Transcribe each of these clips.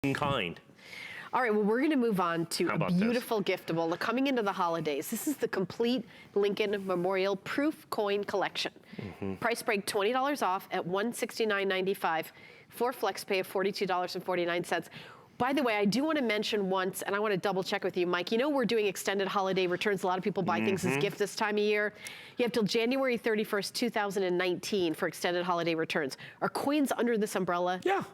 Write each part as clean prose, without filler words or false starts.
kind. All right, well, we're going to move on to a beautiful this? giftable. Coming into the holidays, this is the complete Lincoln Memorial Proof Coin Collection. Price break $20 off at $169.95 for flex pay of $42.49. By the way, I do want to mention once, and I want to double check with you, Mike, you know we're doing extended holiday returns. A lot of people buy things as gifts this time of year. You have till January 31st, 2019 for extended holiday returns. Are coins under this umbrella? Yeah.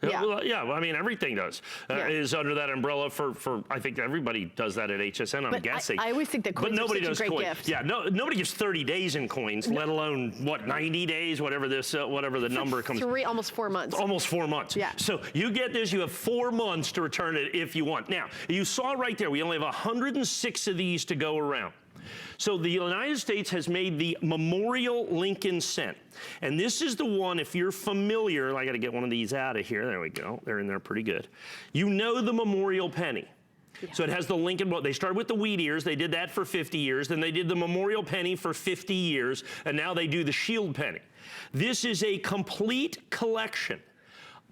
Yeah. Well, I mean, everything does, is under that umbrella for, I think everybody does that at HSN, I'm guessing. I always think that coins are such a great gift. Yeah, nobody gives 30 days in coins, let alone, what, 90 days, whatever this, whatever the number comes. Almost 4 months. Almost 4 months. Yeah. So you get this, you have 4 months to return it if you want. Now, you saw right there, we only have 106 of these to go around. So the United States has made the Memorial Lincoln Cent. And this is the one, if you're familiar, I gotta get one of these out of here. There we go, they're in there pretty good. You know the Memorial Penny. Yeah. So it has the Lincoln, they started with the wheat ears, they did that for 50 years, then they did the Memorial Penny for 50 years, and now they do the Shield Penny. This is a complete collection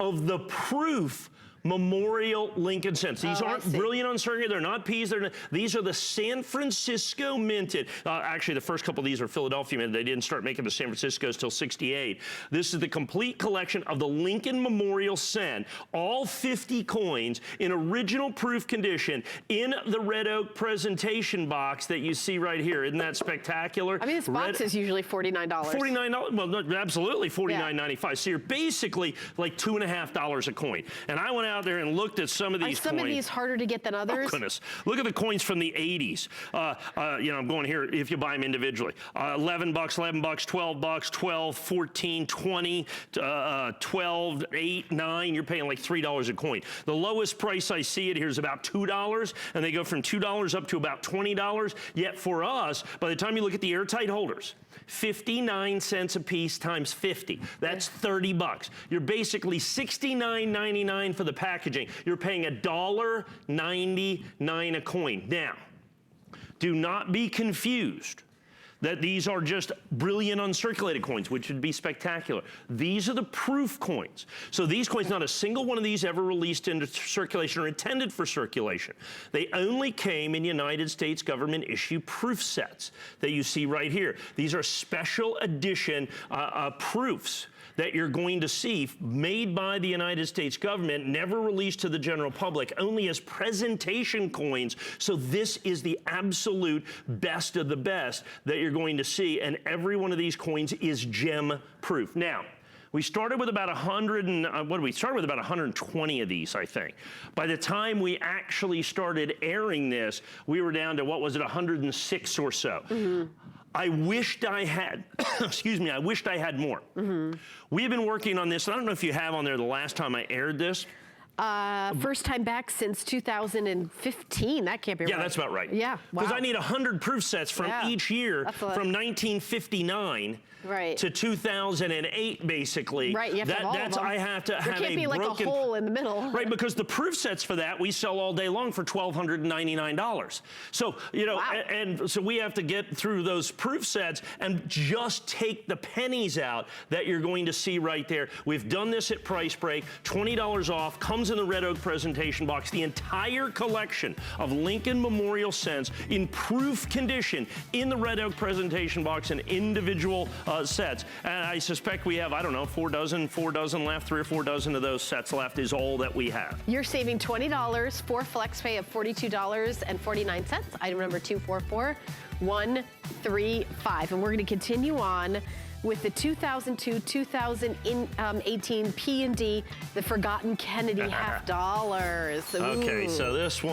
of the proof Memorial Lincoln Cents. These aren't brilliant uncirculated, they're not peas, these are the San Francisco minted. Actually, the first couple of these are Philadelphia minted. They didn't start making the San Franciscos till '68. This is the complete collection of the Lincoln Memorial Cent, all 50 coins in original proof condition in the red oak presentation box that you see right here. Isn't that spectacular? I mean, this box is usually $49. $49, well, no, absolutely $49.95. So you're basically like $2.50 a coin. And I went out there and looked at some of these coins. Are some of these harder to get than others? Oh, goodness. Look at the coins from the 80s. You know, I'm going here if you buy them individually. $11, $11, $12, 12, 14, 20, 12, 8, 9. You're paying like $3 a coin. The lowest price I see it here is about $2, and they go from $2 up to about $20. Yet for us, by the time you look at the airtight holders, 59 cents a piece times 50. That's 30 bucks. You're basically $69.99 for the packaging. You're paying $1.99 a coin. Now, do not be confused that these are just brilliant uncirculated coins, which would be spectacular. These are the proof coins. So these coins, not a single one of these ever released into circulation or intended for circulation. They only came in United States government issue proof sets that you see right here. These are special edition proofs that you're going to see made by the United States government, never released to the general public, only as presentation coins. So this is the absolute best of the best that you're going to see, and every one of these coins is gem proof. Now, we started with about 100 and, we started with about 120 of these, I think. By the time we actually started airing this, we were down to, what was it, 106 or so. I wished I had, excuse me, I wished I had more. We've been working on this, and I don't know if you have on there the last time I aired this. First time back since 2015. That can't be right. Yeah, that's about right. Yeah, wow. Because I need 100 proof sets from each year from 1959 to 2008, basically. Right, you have to have all of them. I have to have a broken... There can't be like a hole in the middle. Right, because the proof sets for that we sell all day long for $1,299. So, you know, and so we have to get through those proof sets and just take the pennies out that you're going to see right there. We've done this at price break, $20 off, comes in the red oak presentation box, the entire collection of Lincoln Memorial Cents in proof condition in the red oak presentation box and individual sets. And I suspect we have, I don't know, 4 dozen left, 3 or 4 dozen of those sets left is all that we have. You're saving $20 for flex pay of $42.49. Item number 244135. And we're going to continue on with the 2002-2018 P&D, the Forgotten Kennedy half dollars. Okay, so this one.